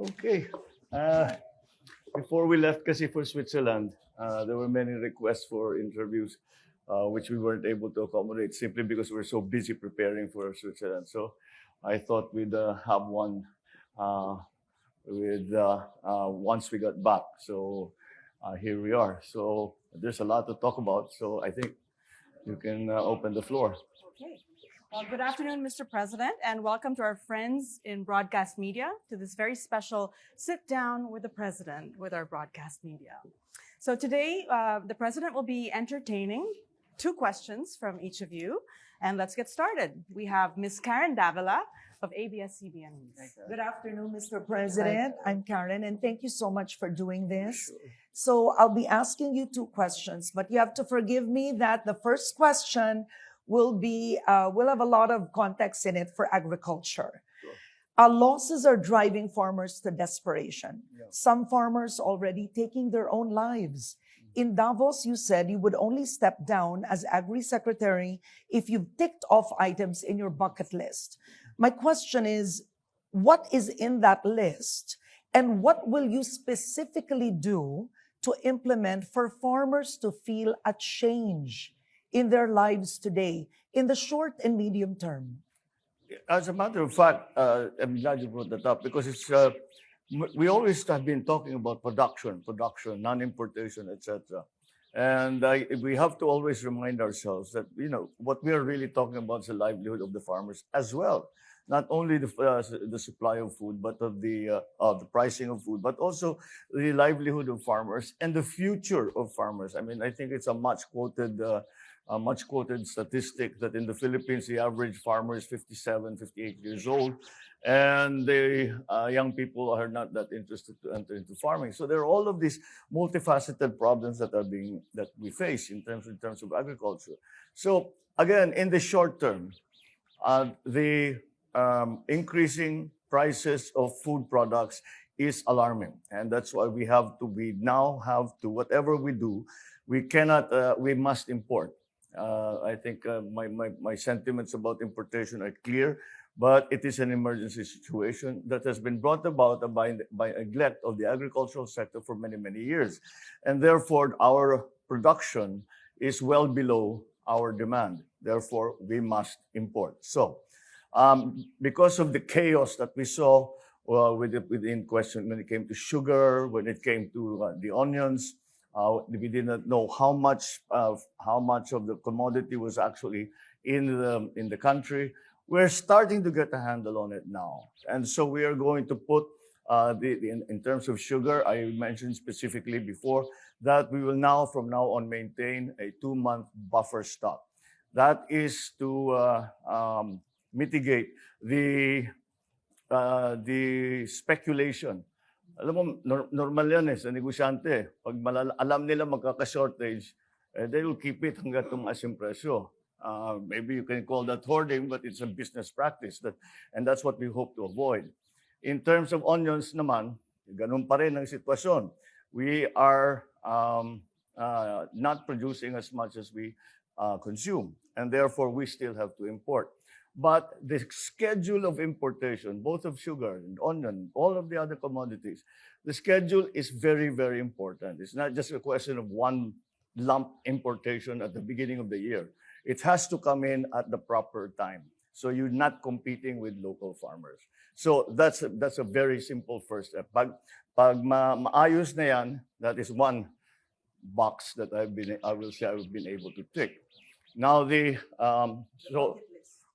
Okay. Uh, Before we left kasi for Switzerland, there were many requests for interviews, which we weren't able to accommodate simply because we're so busy preparing for Switzerland. So I thought we'd have one uh, once we got back. So here we are. So there's a lot to talk about. So I think you can open the floor. Okay. Well, good afternoon, Mr. President, and welcome to our friends in broadcast media to this very special sit down with the President with our broadcast media. So today, the President will be entertaining two questions from each of you, and let's get started. We have Ms. Karen Davila of ABS-CBN News. Good afternoon, Mr. President. I'm Karen, and thank you so much for doing this. So I'll be asking you two questions, but you have to forgive me that the first question will have a lot of context in it for agriculture. Losses are driving farmers to desperation. Yeah. Some farmers already taking their own lives. In Davos, you said you would only step down as Agri Secretary if you've ticked off items in your bucket list. My question is, what is in that list? And what will you specifically do to implement for farmers to feel a change in their lives today, in the short and medium term? As a matter of fact, I'm glad you brought that up because we always have been talking about production, non-importation, etc. And we have to always remind ourselves that what we are really talking about is the livelihood of the farmers as well. Not only the supply of food, but of the pricing of food, but also the livelihood of farmers and the future of farmers. I mean, I think it's a much quoted statistic that in the Philippines, the average farmer is 57, 58 years old, and the young people are not that interested to enter into farming. So there are all of these multifaceted problems that we face in terms of agriculture. So again, in the short term, the increasing prices of food products is alarming, and that's why we now have to whatever we do, we must import. I think my sentiments about importation are clear, but it is an emergency situation that has been brought about by neglect of the agricultural sector for many, many years. And therefore, our production is well below our demand. Therefore, we must import. So, because of the chaos that we saw within question when it came to sugar, when it came to the onions, we did not know how much of the commodity was actually in the country. We're starting to get a handle on it now, and so we are going to put in terms of sugar. I mentioned specifically before that we will from now on maintain a 2-month buffer stock. That is to mitigate the speculation. Alam mo, normal yan sa negosyante. Pag alam nila magkaka-shortage, they will keep it hanggang tumaas yung presyo. Maybe you can call that hoarding, but it's a business practice, and that's what we hope to avoid. In terms of onions naman, ganun pa rin ang sitwasyon. We are not producing as much as we consume, and therefore we still have to import. But the schedule of importation, both of sugar and onion, all of the other commodities, the schedule is very, very important. It's not just a question of one lump importation at the beginning of the year. It has to come in at the proper time. So you're not competing with local farmers. So that's a very simple first step. Pag maayos na yan, that is one box that I've been able to tick. Now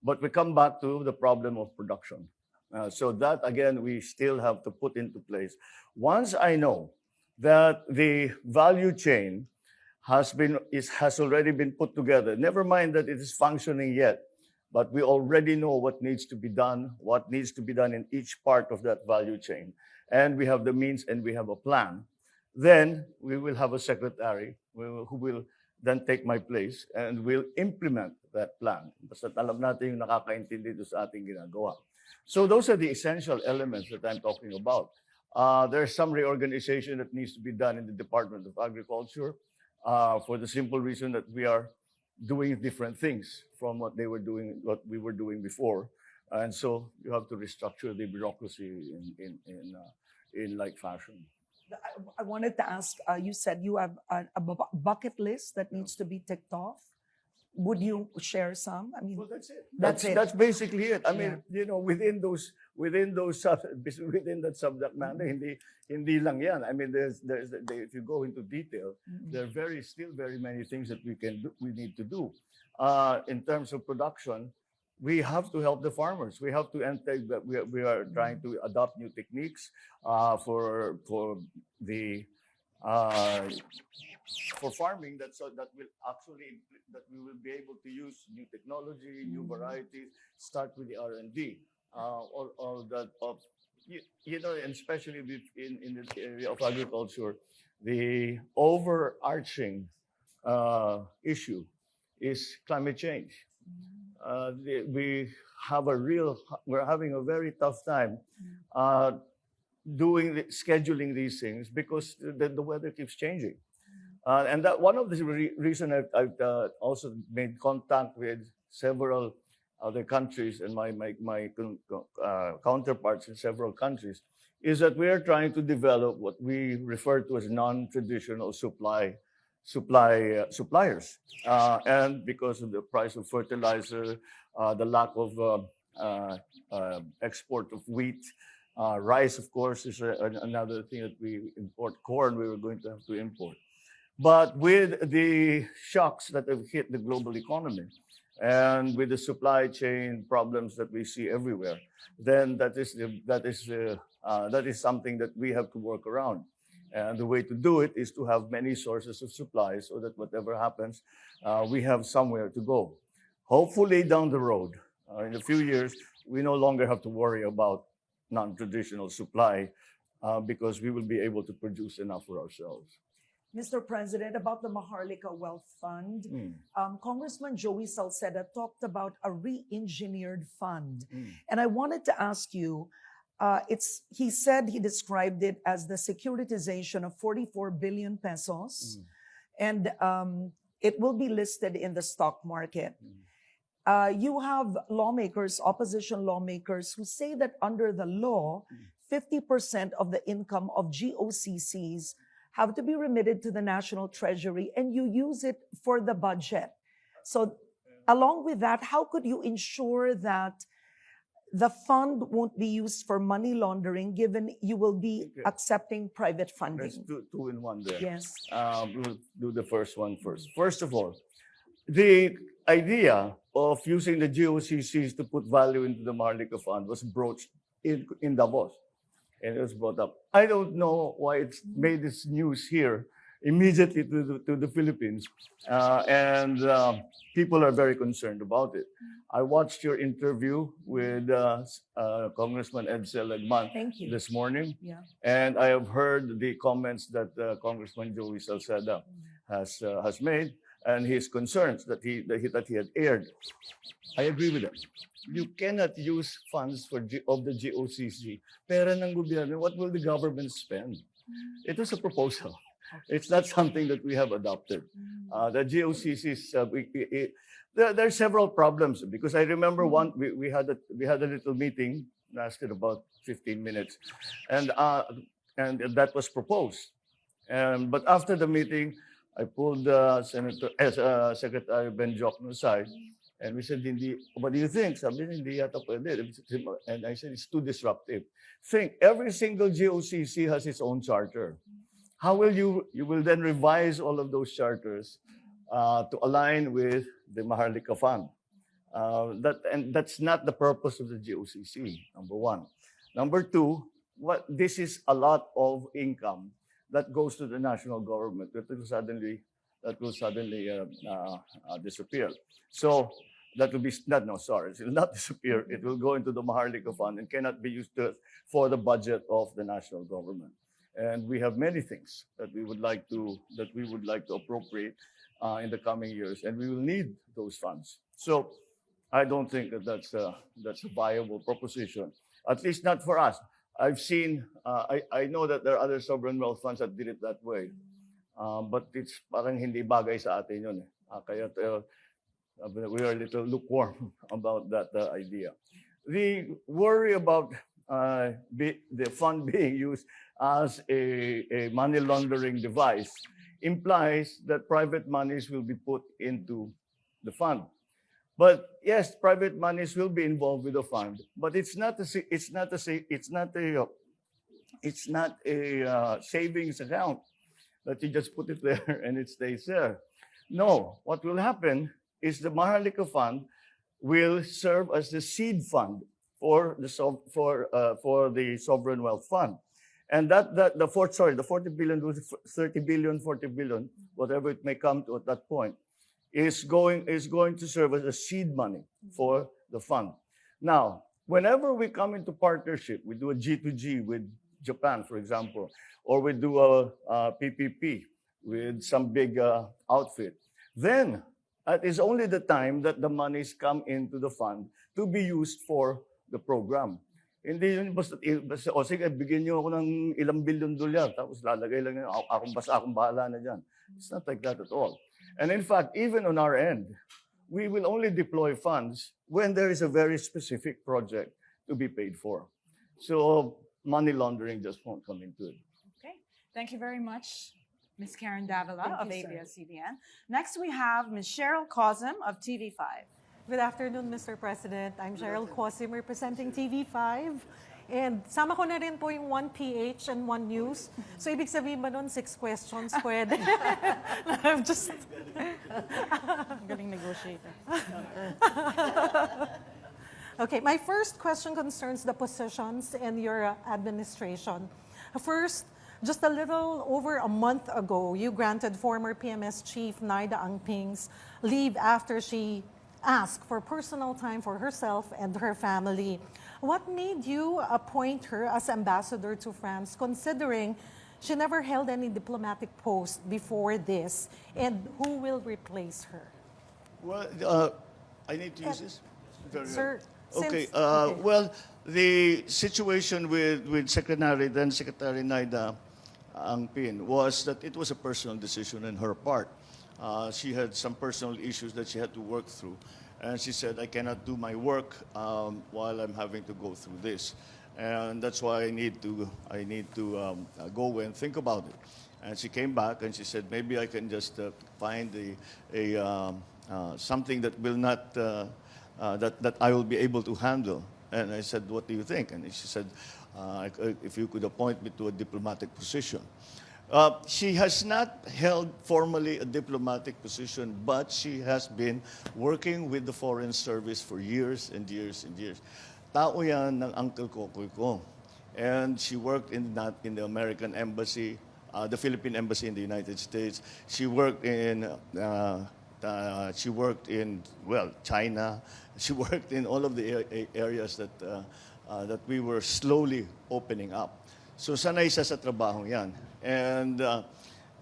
but we come back to the problem of production. So that, again, we still have to put into place. Once I know that the value chain has already been put together, never mind that it is functioning yet, but we already know what needs to be done in each part of that value chain, and we have the means and we have a plan, then we will have a secretary who will then take my place and will implement that plan. Basta alam natin yung nakakaintindi doon sa ating ginagawa. So those are the essential elements that I'm talking about. There's some reorganization that needs to be done in the Department of Agriculture for the simple reason that we are doing different things from what we were doing before. And so you have to restructure the bureaucracy in like fashion. I wanted to ask, you said you have a bucket list that needs to be ticked off. Would you share some? I mean, Well, that's it. That's it. That's basically it. I mean, Yeah. within within that subject matter, hindi lang yan. I mean, if you go into detail, there are still very many things that we need to do. In terms of production, we have to help the farmers. We have to we are trying to adopt new techniques for the uh, for farming that will actually that we will be able to use new technology, new varieties. Start with the R&D, all that of and especially in the area of agriculture, the overarching issue is climate change. We're having a very tough time uh, scheduling these things because the weather keeps changing. And that one of the reason I've also made contact with several other countries and my counterparts in several countries is that we are trying to develop what we refer to as non-traditional suppliers. And because of the price of fertilizer, the lack of export of wheat, rice, of course, is another thing that we import. Corn, we were going to have to import. But with the shocks that have hit the global economy and with the supply chain problems that we see everywhere, then that is something that we have to work around. And the way to do it is to have many sources of supply so that whatever happens, we have somewhere to go. Hopefully down the road, in a few years, we no longer have to worry about non-traditional supply because we will be able to produce enough for ourselves. Mr. President, about the Maharlika Wealth Fund, Congressman Joey Salceda talked about a re-engineered fund. And I wanted to ask you, he said he described it as the securitization of 44 billion pesos, and it will be listed in the stock market. You have lawmakers, opposition lawmakers, who say that under the law, 50% of the income of GOCCs have to be remitted to the National Treasury, and you use it for the budget. So along with that, how could you ensure that the fund won't be used for money laundering, given you will be accepting private funding? Let's do two in one there. Yes. We'll do the first one first. First of all, the idea of using the GOCCs to put value into the Maharlika Fund was broached in Davos. And it was brought up. I don't know why it's made this news here immediately to the Philippines, and people are very concerned about it. I watched your interview with Congressman Edsel Lagman Thank you. this morning, Yeah. and I have heard the comments that Congressman Joey Salceda has made, and his concerns that he had aired. I agree with him. You cannot use funds of the GOCC. Pera ng gobyerno, what will the government spend? It was a proposal. It's not something that we have adopted. The GOCCs, there are several problems because I remember we had a little meeting, lasted about 15 minutes, and that was proposed. But after the meeting, I pulled Secretary Ben Jokno aside. And we said, what do you think? Sabi niya, hindi yata pwede. And I said, it's too disruptive. Think, every single GOCC has its own charter. How will you will then revise all of those charters to align with the Maharlika Fund? That's not the purpose of the GOCC, number one. Number two, this is a lot of income that goes to the national government that will suddenly disappear. So that will be it will not disappear. It will go into the Maharlika Fund and cannot be used for the budget of the national government. And we have many things that we would like to appropriate in the coming years, and we will need those funds. So I don't think that's a viable proposition, at least not for us. I've seen, I know that there are other sovereign wealth funds that did it that way, but it's parang hindi bagay sa atin yun. Kaya we are a little lukewarm about that idea. The worry about the fund being used as a money laundering device implies that private monies will be put into the fund. But yes, private monies will be involved with the fund, but it's not a savings account that you just put it there and it stays there. No, what will happen is the Maharlika Fund will serve as the seed fund for the sovereign wealth fund, and the 40 billion, 30 billion, 40 billion, whatever it may come to at that point, is going to serve as a seed money for the fund. Now, whenever we come into partnership, we do a G2G with Japan, for example, or we do a PPP with some big outfit, then that is only the time that the monies come into the fund to be used for the program. Hindi yun basta, o sige, bigyan niyo ako ng ilang billion dolyar, tapos lalagay lang yun, akong bahala na dyan. It's not like that at all. And in fact, even on our end, we will only deploy funds when there is a very specific project to be paid for. So money laundering just won't come into it. Okay, thank you very much, Ms. Karen Davila of Thank you, sir. ABS-CBN. Next, we have Ms. Cheryl Cosm of TV5. Good afternoon, Mr. President. I'm Cheryl Cosim representing TV5. And sama ko na rin po yung 1PH and 1 News. So, ibig sabihin ba nun, 6 questions pwede? I'm just... Galing negotiator. Okay, my first question concerns the positions in your administration. First, just a little over a month ago, you granted former PMS Chief Naida Angping's leave after she asked for personal time for herself and her family. What made you appoint her as ambassador to France, considering she never held any diplomatic post before this? And who will replace her? Well, I need to use this? Very Sir, good. Okay, since- okay. well, the situation with then Secretary Naida Angpin was that it was a personal decision on her part. She had some personal issues that she had to work through. And she said, I cannot do my work while I'm having to go through this. And that's why I need to go and think about it. And she came back and she said, maybe I can just find something that will not, that I will be able to handle. And I said, what do you think? And she said, if you could appoint me to a diplomatic position. She has not held formally a diplomatic position, but she has been working with the Foreign Service for years and years and years. Tao yan ng Uncle Kokoy ko. And she worked in the American Embassy, the Philippine Embassy in the United States. She worked in China. She worked in all of the areas that we were slowly opening up. So sanay siya sa trabaho yan.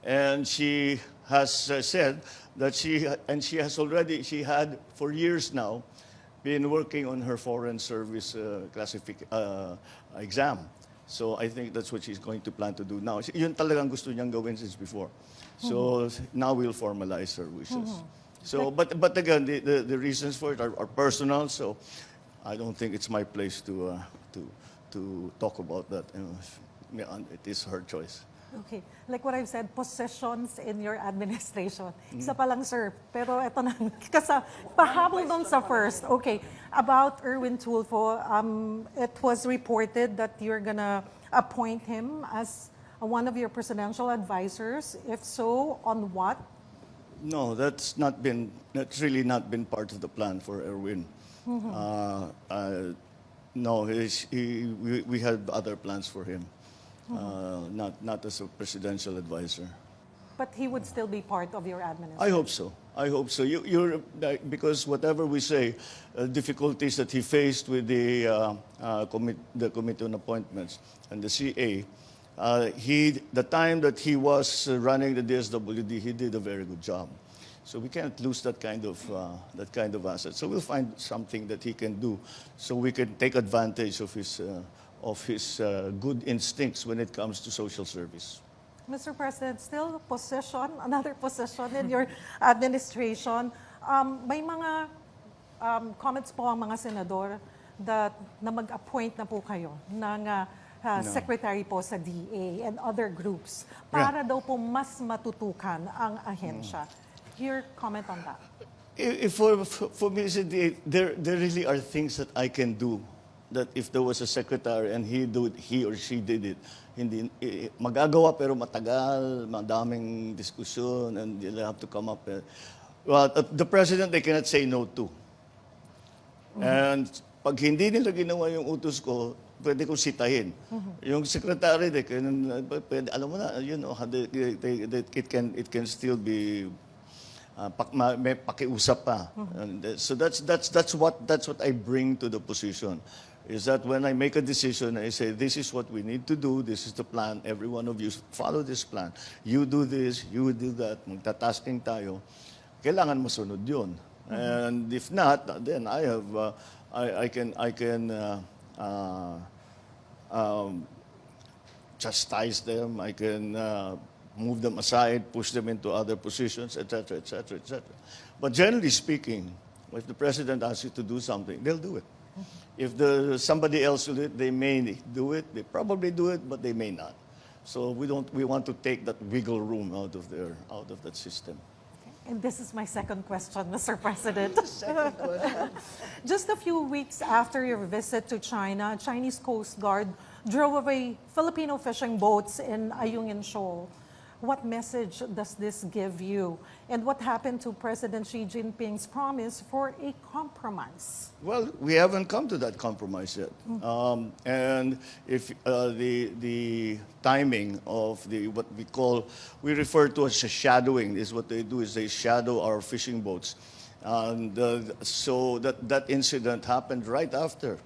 And she has said that she had for years now been working on her Foreign Service exam. So I think that's what she's going to plan to do now. Yun talagang gusto niyang gawin since before. So now we'll formalize her wishes. So, but again, the reasons for it are personal. So I don't think it's my place to talk about that. It is her choice. Okay. Like what I've said, positions in your administration. Isa pa lang, sir. Pero eto na, kasi pahabol doon sa first. Okay. About Erwin Tulfo, it was reported that you're gonna appoint him as one of your presidential advisors. If so, on what? No, that's really not been part of the plan for Erwin. No, we had other plans for him. Not as a presidential advisor. But he would still be part of your administration. I hope so. I hope so. Because whatever we say, difficulties that he faced with the Committee on Appointments and the CA, the time that he was running the DSWD, he did a very good job. So we can't lose that kind of asset. So we'll find something that he can do, so we can take advantage of his good instincts when it comes to social service. Mr. President, still another position in your administration. May mga comments po ang mga senador na mag-appoint na po kayo ng secretary po sa DA and other groups para daw po mas matutukan ang ahensya. Your comment on that? For me, there really are things that I can do that if there was a secretary and he or she did it, hindi magagawa pero matagal, madaming diskusyon, and you'll have to come up. Well, the president, they cannot say no to. And pag hindi nila ginawa yung utos ko, pwede kong sitahin. Yung secretary, pwede, alam mo na, you know, it can still be may pakiusap pa. And so that's what I bring to the position. Is that when I make a decision, I say, this is what we need to do, this is the plan, every one of you follow this plan. You do this, you do that, magtatasking tayo. Kailangan masunod yun. And if not, then I have, I can chastise them, I can move them aside, push them into other positions, etc., etc., etc. But generally speaking, if the president asks you to do something, they'll do it. If somebody else will do it, they may do it. They probably do it, but they may not. So we want to take that wiggle room out of that system. And this is my second question, Mr. President. Second question. Just a few weeks after your visit to China, Chinese Coast Guard drove away Filipino fishing boats in Ayungin Shoal. What message does this give you? And what happened to President Xi Jinping's promise for a compromise? Well, we haven't come to that compromise yet. And if the timing of what we refer to as shadowing, is what they do is they shadow our fishing boats. And so that incident happened right after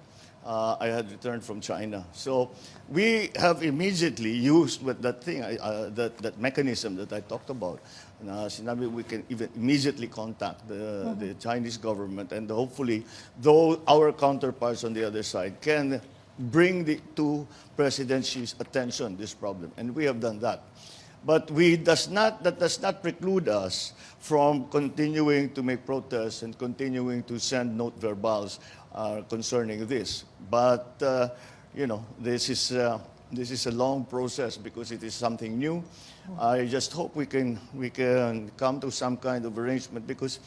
I had returned from China. So we have immediately used with that thing, that mechanism that I talked about. Sinabi we can even immediately contact the Chinese government, and hopefully, though our counterparts on the other side can bring to President Xi's attention this problem, and we have done that. But that does not preclude us from continuing to make protests and continuing to send note verbals concerning this. But you know, this is a long process because it is something new. I just hope we can come to some kind of arrangement, because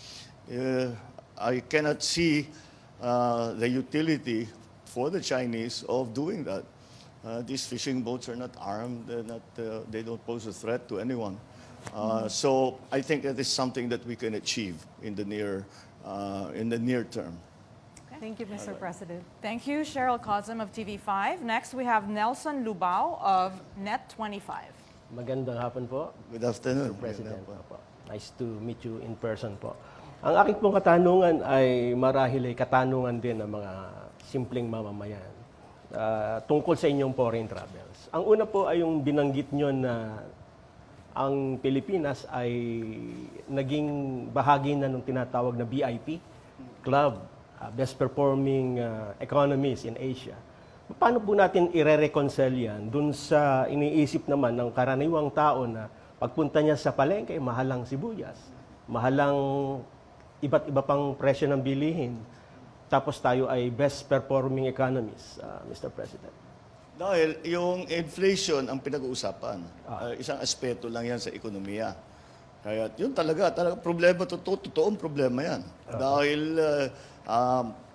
I cannot see the utility for the Chinese of doing that. These fishing boats are not armed. They don't pose a threat to anyone. So I think that is something that we can achieve in the near term. Thank you, Mr. President. Thank you, Cheryl Cosm of TV5. Next, we have Nelson Lubao of Net25. Magandang hapon po, Good afternoon. Mr. President. Opo. Nice to meet you in person po. Ang aking pong katanungan ay marahil ay katanungan din ng mga simpleng mamamayan tungkol sa inyong foreign travels. Ang una po ay yung binanggit nyo na ang Pilipinas ay naging bahagi na ng tinatawag na BIP Club, best performing economies in Asia. Paano po natin ire-reconcile yan dun sa iniisip naman ng karaniwang tao na pagpunta niya sa palengke, mahalang sibuyas, mahalang iba't iba pang presyo ng bilihin, tapos tayo ay best performing economies, Mr. President? Dahil yung inflation ang pinag-uusapan. Isang aspeto lang yan sa ekonomiya. Kaya yun talaga problema, totoong problema yan. Dahil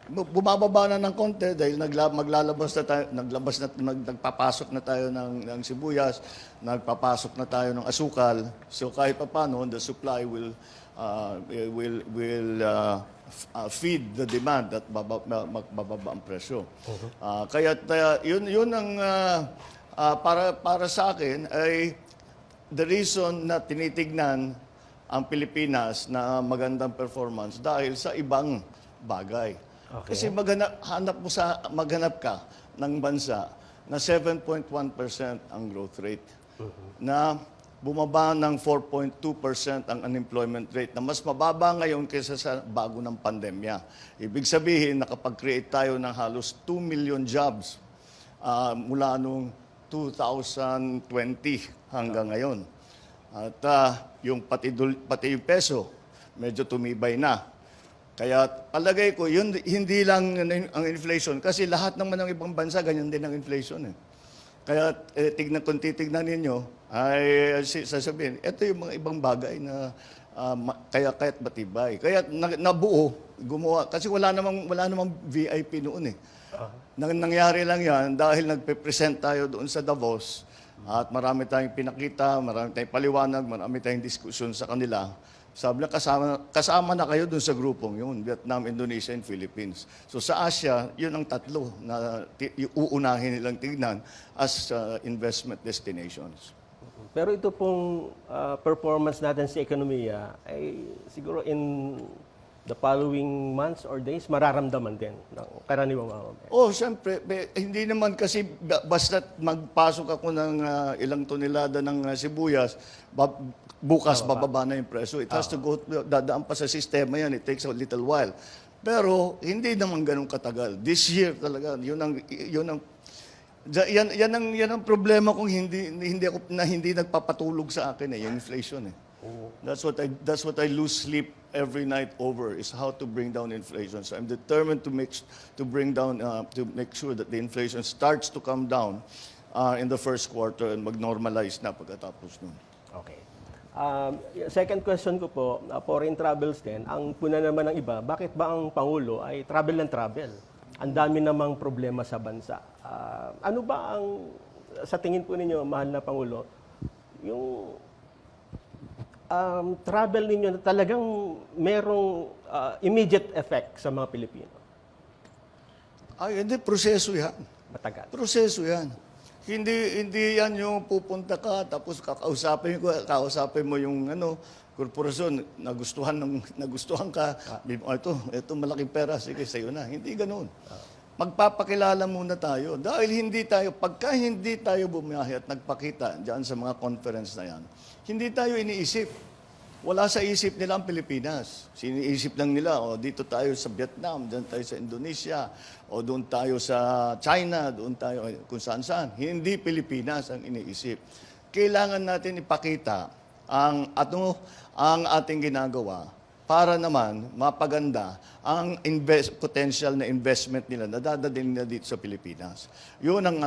bumababa na ng konti dahil nagpapasok na tayo ng sibuyas, nagpapasok na tayo ng asukal. So kahit paano, the supply will feed the demand at bababa ang presyo. Kaya yun ang para sa akin ay the reason na tinitignan ang Pilipinas na magandang performance dahil sa ibang bagay. Okay. Kasi maghanap ka ng bansa na 7.1% ang growth rate, na bumaba ng 4.2% ang unemployment rate, na mas mababa ngayon kaysa sa bago ng pandemya. Ibig sabihin, nakapag-create tayo ng halos 2 million jobs mula noong 2020 hanggang ngayon. At yung pati yung peso, medyo tumibay na. Kaya palagay ko, yun, hindi lang ang inflation, kasi lahat naman ng ibang bansa, ganyan din ang inflation. Kaya kung titignan ninyo, ay sasabihin, ito yung mga ibang bagay na kaya't matibay. Kaya nabuo, gumawa. Kasi wala namang VIP noon eh. Nangyari lang yan dahil nagpe-present tayo doon sa Davos at marami tayong pinakita, marami tayong paliwanag, marami tayong diskusyon sa kanila. Sabi na kasama na kayo doon sa grupong yun, Vietnam, Indonesia, and Philippines. So sa Asia, yun ang tatlo na uunahin nilang tignan as investment destinations. Pero ito pong performance natin sa ekonomiya ay siguro in the following months or days mararamdaman din ng karaniwang mamamayan. Siyempre, hindi naman kasi basta magpasok ako ng ilang tonelada ng sibuyas, bukas bababa na yung presyo. It has to go, dadaan pa sa sistema yan. It takes a little while. Pero hindi naman ganun katagal. This year talaga, yan ang problema kung hindi nagpapatulog sa akin yung inflation eh. That's what I lose sleep every night over is how to bring down inflation. So I'm determined to make sure that the inflation starts to come down in the first quarter and mag-normalize na pagkatapos nun. Okay. Second question ko po, foreign travels din. Ang puna naman ng iba, bakit ba ang Pangulo ay travel and travel? Ang dami namang problema sa bansa. Ano ba ang, sa tingin po ninyo, mahal na Pangulo, yung travel ninyo na talagang merong immediate effect sa mga Pilipino? Hindi, proseso yan. Matagal. Proseso yan. Hindi yan yung pupunta ka tapos kakausapin mo yung korporasyon, nagustuhan ka, ito malaking pera, sige sa'yo na. Hindi ganoon. Magpapakilala muna tayo. Dahil pagka hindi tayo bumiyahe at nagpakita diyan sa mga conference na yan, hindi tayo iniisip. Wala sa isip nila ang Pilipinas. Siniisip lang nila, dito tayo sa Vietnam, doon tayo sa Indonesia, o doon tayo sa China, doon tayo kung saan-saan. Hindi Pilipinas ang iniisip. Kailangan natin ipakita ang ating ginagawa para naman mapaganda ang potential na investment nila na dadalhin nila dito sa Pilipinas. Yun ang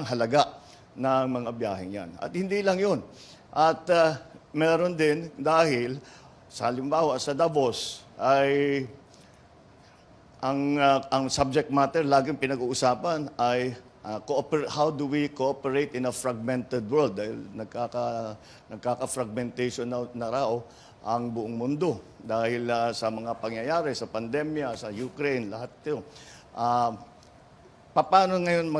halaga ng mga biyaheng yan. At hindi lang yun. At meron din dahil sa halimbawa sa Davos ay ang subject matter laging pinag-uusapan ay how do we cooperate in a fragmented world dahil nagkaka-fragmentation na raw ang buong mundo dahil sa mga pangyayari sa pandemya, sa Ukraine, lahat 'ito. Paano ngayon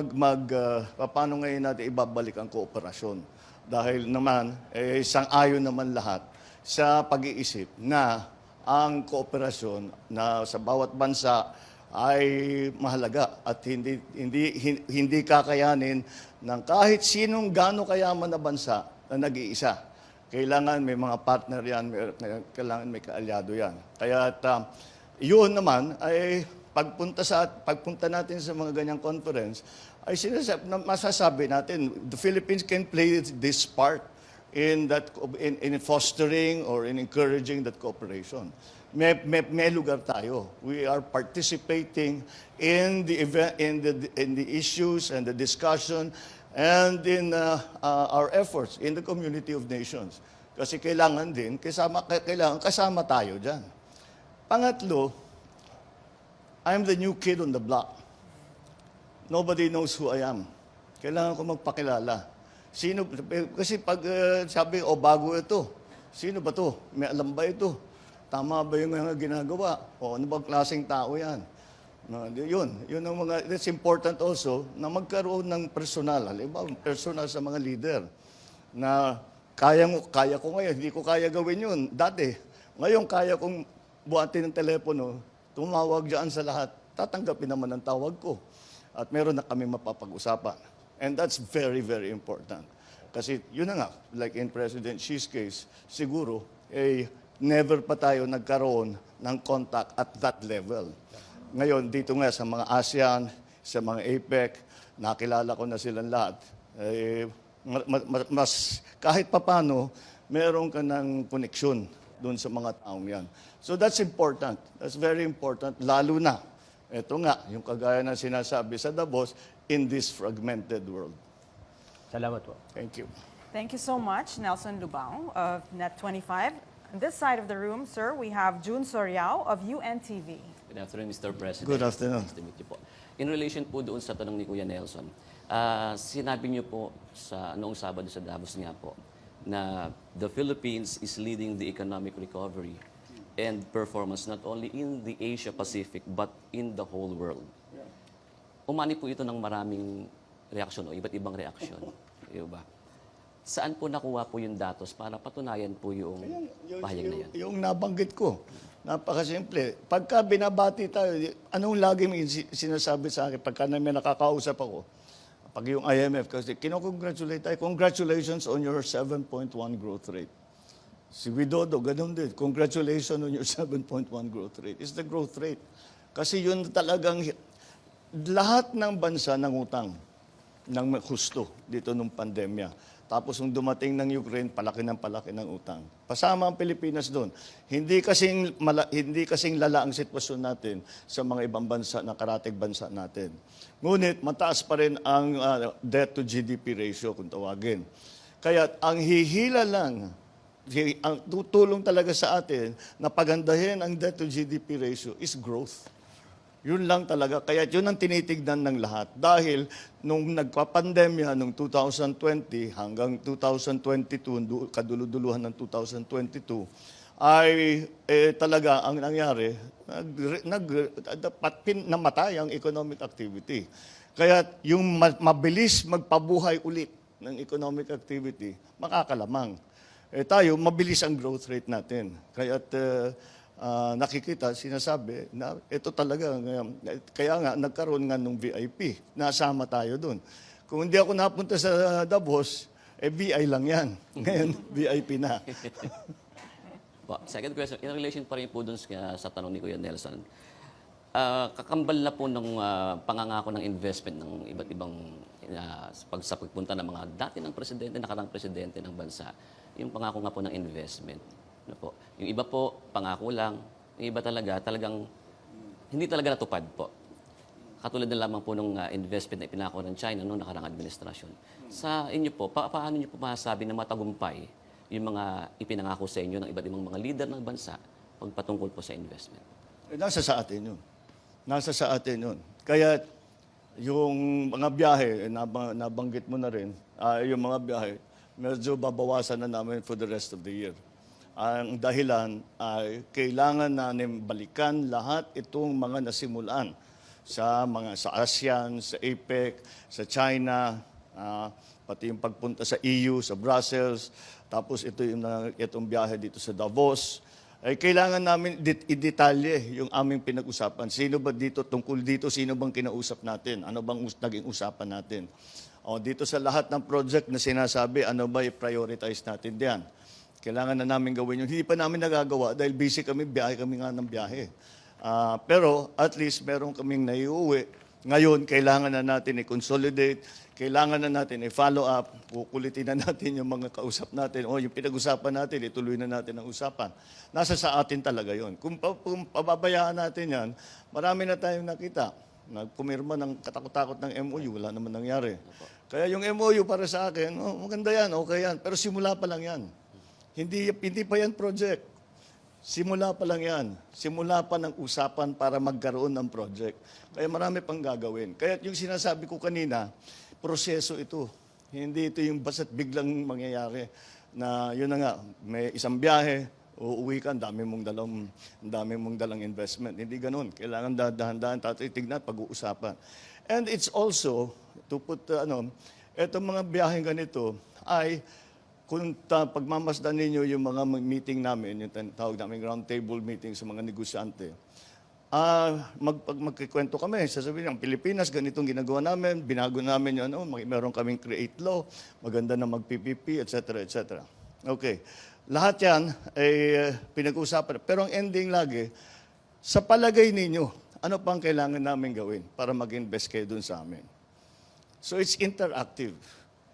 natin ibabalik ang kooperasyon? Dahil naman, sang-ayon naman lahat sa pag-iisip na ang kooperasyon na sa bawat bansa ay mahalaga at hindi kakayanin ng kahit sinong gaano kayaman na bansa na nag-iisa. Kailangan may mga partner yan, kailangan may kaalyado yan. Kaya yun naman ay pagpunta natin sa mga ganyang conference, ay masasabi natin, the Philippines can play this part in fostering or in encouraging that cooperation. May lugar tayo. We are participating in the issues and the discussion and in our efforts in the community of nations. Kasi kailangan kasama tayo dyan. Pangatlo, I'm the new kid on the block. Nobody knows who I am. Kailangan ko magpakilala. Kasi pag sabi, bago ito. Sino ba to? May alam ba ito? Tama ba yung mga ginagawa? Ano bang klaseng tao yan? Yun ang it's important also na magkaroon ng personal. Halimbawa, personal sa mga leader. Na kaya ko ngayon, hindi ko kaya gawin yun. Dati, ngayon kaya kong buhatin ng telepono, tumawag dyan sa lahat, tatanggapin naman ang tawag ko. At meron na kami mapapag-usapan. And that's very, very important. Kasi yun na nga, like in President Xi's case, siguro, never pa tayo nagkaroon ng contact at that level. Ngayon, dito nga sa mga ASEAN, sa mga APEC, nakilala ko na silang lahat. Kahit papano, meron ka ng koneksyon doon sa mga taong yan. So that's important. That's very important, lalo na Ito nga, yung kagaya ng sinasabi sa Davos, in this fragmented world. Salamat po. Thank you. Thank you so much, Nelson Lubao of Net25. On this side of the room, sir, we have June Soriao of UNTV. Good afternoon, Mr. President. Good afternoon. Nice to meet you po. In relation po doon sa tanong ni Kuya Nelson, sinabi niyo po sa noong Sabado sa Davos nga po na the Philippines is leading the economic recovery and performance not only in the Asia Pacific but in the whole world. Umani po ito ng maraming reaksyon o iba't ibang reaksyon. Di ba? Saan po nakuha po yung datos para patunayan po yung pahayag na yan? Yung nabanggit ko, napakasimple. Pagka binabati tayo, anong lagi may sinasabi sa akin pagka may nakakausap ako? Pag yung IMF, kasi kinocongratulate tayo, congratulations on your 7.1 growth rate. Si Widodo, ganun din. Congratulations on your 7.1 growth rate. It's the growth rate. Kasi yun talagang, lahat ng bansa nangutang ng husto dito nung pandemya. Tapos nung dumating ng Ukraine, palaki ng utang. Pasama ang Pilipinas doon. Hindi kasing lala ang sitwasyon natin sa mga ibang bansa na karatig bansa natin. Ngunit mataas pa rin ang debt to GDP ratio kung tawagin. Kaya ang hihila lang, ang tutulong talaga sa atin na pagandahin ang debt to GDP ratio is growth. Yun lang talaga. Kaya yun ang tinitignan ng lahat. Dahil nung nagpa-pandemya noong 2020 hanggang 2022, kaduluduluhan ng 2022, ay talaga ang nangyari, namatay ang economic activity. Kaya yung mabilis magpabuhay ulit ng economic activity, makakalamang. Tayo, mabilis ang growth rate natin. Kaya nakikita, sinasabi na ito talaga, kaya nga nagkaroon nga ng VIP, nasama tayo doon. Kung hindi ako napunta sa Davos, BI lang yan. Ngayon, VIP na. Second question, in relation pa rin po dun sa tanong ni Kuya Nelson, kakambal na po ng pangangako ng investment ng iba't ibang sa pagpunta ng mga dati ng presidente, nakarang presidente ng bansa, yung pangako nga po ng investment. Ano po? Yung iba po, pangako lang. Yung iba talagang hindi talaga natupad po. Katulad na lamang po ng investment na ipinako ng China noong nakarang administrasyon. Sa inyo po, paano niyo po masasabi na matagumpay yung mga ipinangako sa inyo ng iba't ibang mga leader ng bansa pagpatungkol po sa investment? Nasa sa atin yun. Nasa sa atin yun. Kaya yung mga biyahe, nabanggit mo na rin, yung mga biyahe, medyo babawasan na namin for the rest of the year. Ang dahilan ay kailangan namin balikan lahat itong mga nasimulan sa ASEAN, sa APEC, sa China, pati yung pagpunta sa EU, sa Brussels, tapos itong biyahe dito sa Davos. Ay kailangan namin i-detalye yung aming pinag-usapan. Sino ba dito, tungkol dito, sino bang kinausap natin? Ano bang naging usapan natin? Dito sa lahat ng project na sinasabi, ano ba i-prioritize natin diyan? Kailangan na namin gawin yun. Hindi pa namin nagagawa dahil busy kami nga ng biyahe. Pero at least meron kaming naiuwi. Ngayon, kailangan na natin i-consolidate, kailangan na natin i-follow up, kukulitin na natin yung mga kausap natin, yung pinag-usapan natin, ituloy na natin ang usapan. Nasa sa atin talaga yon. Kung pababayaan natin yan, marami na tayong nakita. Nagpumirma ng katakot-takot ng MOU, wala naman nangyari. Kaya yung MOU para sa akin, maganda yan, okay yan, pero simula pa lang yan. Hindi pa yan project. Simula pa lang yan. Simula pa ng usapan para magkaroon ng project. Kaya marami pang gagawin. Kaya yung sinasabi ko kanina, proseso ito. Hindi ito yung basta't biglang mangyayari na yun na nga, may isang biyahe, uuwi ka, ang dami mong dalang investment. Hindi ganun. Kailangan dahan-dahan titignan pag-uusapan. And it's also, to put, etong mga biyaheng ganito ay kung pagmamasdan ninyo yung mga meeting namin, yung tawag namin round table meeting sa mga negosyante, magkikwento kami, sasabihin ng Pilipinas, ganitong ginagawa namin, binago namin yun, meron kaming create law, maganda na mag-PPP, etc., etc. Okay. Lahat yan ay pinag-usapan. Pero ang ending lagi, sa palagay ninyo, ano pang kailangan namin gawin para mag-invest kayo dun sa amin? So it's interactive.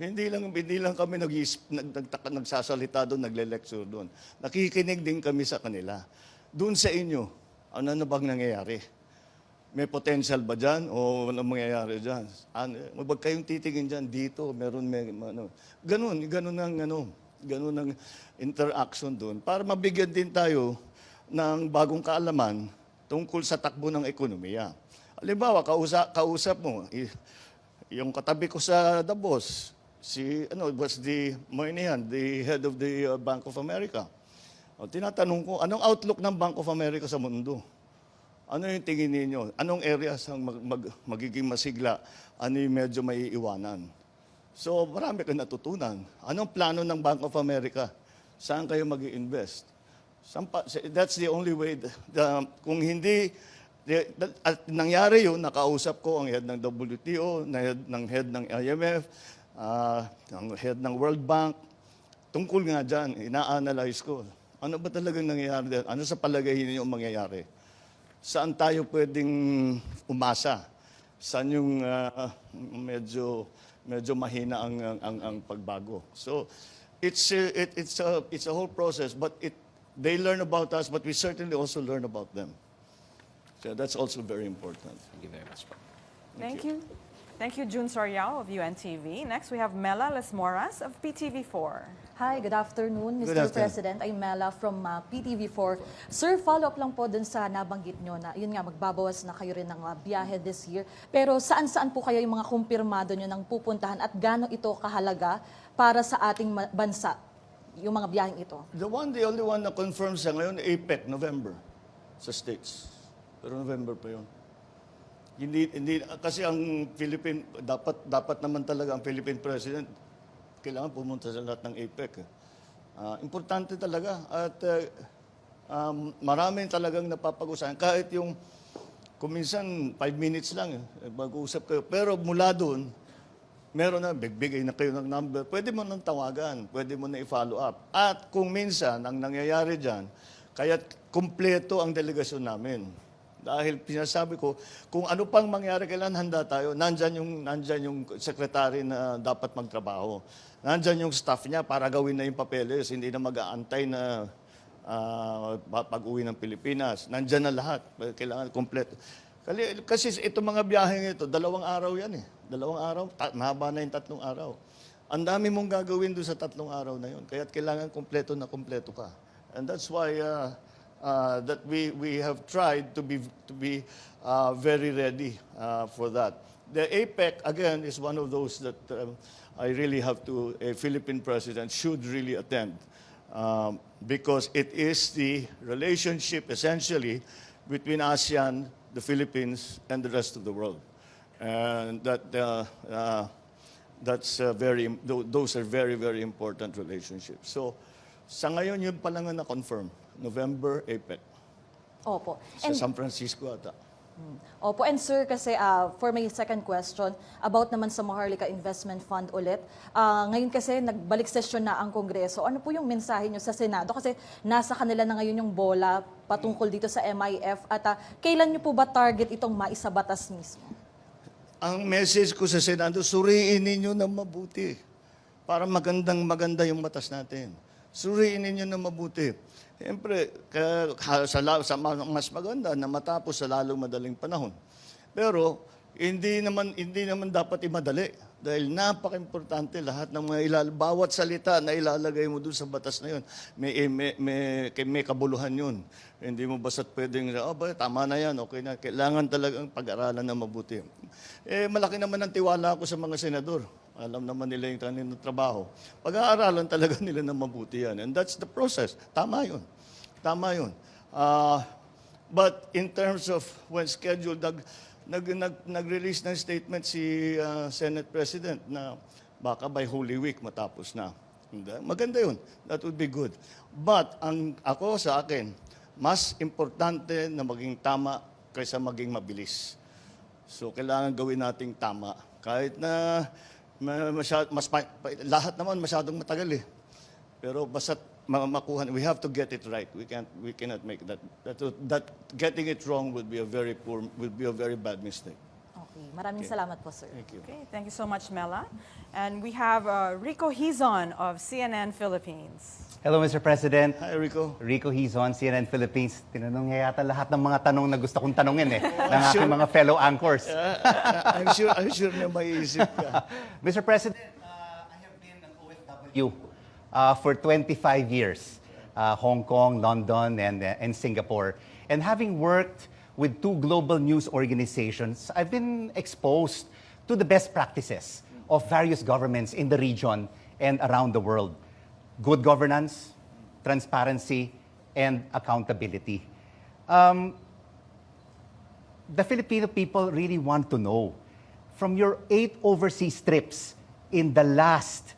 Hindi lang kami nagsasalita doon, nagle-lecture doon. Nakikinig din kami sa kanila. Doon sa inyo, ano na bang nangyayari? may potential ba dyan o anong mangyayari dyan? Huwag kayong titingin dyan, dito, ganun ang interaction doon para mabigyan din tayo ng bagong kaalaman tungkol sa takbo ng ekonomiya. Halimbawa, kausap mo, yung katabi ko sa Davos, was the Moynihan, the head of the Bank of America. O, tinatanong ko, anong outlook ng Bank of America sa mundo? Ano yung tingin ninyo? Anong areas ang magiging masigla? Ano yung medyo may iwanan? So, marami kang natutunan. Anong plano ng Bank of America? Saan kayo mag-i-invest? That's the only way. Kung hindi, at nangyari yun, nakausap ko ang head ng WTO, head ng IMF, ang head ng World Bank. Tungkol nga dyan, ina-analyze ko. Ano ba talagang nangyayari dyan? Ano sa palagay ninyo ang mangyayari? Saan tayo pwedeng umasa? Saan yung medyo mahina ang pagbago? So it's a whole process, but they learn about us, but we certainly also learn about them. So that's also very important. Thank you very much po. Thank you. Thank you, June Soriao of UNTV. Next, we have Mela Lesmoras of PTV4. Hi, good afternoon, Mr. Good afternoon. President. I'm Mela from PTV4. Sir, follow-up lang po dun sa nabanggit nyo na, yun nga, magbabawas na kayo rin ng biyahe this year. Pero saan-saan po kayo yung mga kumpirmado nyo ng pupuntahan at gaano ito kahalaga para sa ating bansa, yung mga biyaheng ito? The only one na confirmed sa ngayon, APEC, November, sa States. Pero November pa yun. Hindi kasi ang dapat naman talaga ang Philippine President kailangan pumunta sa lahat ng APEC. Importante talaga at maraming talagang napapag-usapan. Kahit yung kung minsan 5 minutes lang mag-uusap kayo. Pero mula doon, meron na, bigay na kayo ng number. Pwede mo nang tawagan, pwede mo na i-follow up. At kung minsan, ang nangyayari dyan, kaya kumpleto ang delegasyon namin. Dahil pinasabi ko, kung ano pang mangyari, kailan handa tayo. Nandyan yung sekretary na dapat magtrabaho. Nandyan yung staff niya para gawin na yung papeles. Hindi na mag-aantay na pag-uwi ng Pilipinas. Nandyan na lahat. Kailangan kompleto. Kasi itong mga biyaheng ito, 2 araw yan eh. 2 araw, mahaba na yung 3 araw. Ang dami mong gagawin doon sa 3 araw na yun. Kaya kailangan kompleto na kompleto ka. And that's why that we have tried to be very ready for that. The APEC, again, is one of those that I really have to, a Philippine president should really attend because it is the relationship, essentially, between ASEAN, the Philippines, and the rest of the world. And those are very, very important relationships. So, sa ngayon, yun pa lang na confirm. November, APEC. Opo. Sa San Francisco ata. Opo, and sir, kasi for my second question, about naman sa Maharlika Investment Fund ulit. Ngayon kasi nagbalik session na ang Kongreso. Ano po yung mensahe nyo sa Senado? Kasi nasa kanila na ngayon yung bola patungkol dito sa MIF. At kailan nyo po ba target itong maisabatas mismo? Ang message ko sa Senado, suriin ninyo na mabuti para maganda yung batas natin. Suriin ninyo na mabuti. Siyempre, mas maganda na matapos sa lalong madaling panahon. Pero, hindi naman dapat imadali. Dahil napaka-importante lahat ng bawat salita na ilalagay mo dun sa batas na yun, may kabuluhan yun. Hindi mo basta't pwedeng, tama na yan, okay na. Kailangan talagang pag-aralan na mabuti. Malaki naman ang tiwala ko sa mga senador. Alam naman nila yung kanilang trabaho. Pag-aaralan talaga nila na mabuti yan. And that's the process. Tama yun. Tama yun. But in terms of when scheduled, nag-release ng statement si Senate President na baka by Holy Week matapos na. Maganda yun. That would be good. But ako sa akin, mas importante na maging tama kaysa maging mabilis. So kailangan gawin nating tama. Kahit na lahat naman masyadong matagal eh. Pero basta makuha, we have to get it right. We cannot make that getting it wrong would be a very bad mistake. Okay. Maraming salamat po, sir. Thank you. Okay, thank you so much, Mela. And we have Rico Hizon of CNN Philippines. Hello, Mr. President. Hi, Rico. Rico Hizon, CNN Philippines. Tinanong niya yata lahat ng mga tanong na gusto kong tanungin ng aking mga fellow anchors. I'm sure na maiisip ka. Mr. President, I have been an OFW for 25 years. Hong Kong, London, and Singapore. And having worked with two global news organizations, I've been exposed to the best practices of various governments in the region and around the world. Good governance, transparency, and accountability. The Filipino people really want to know, from your 8 overseas trips in the last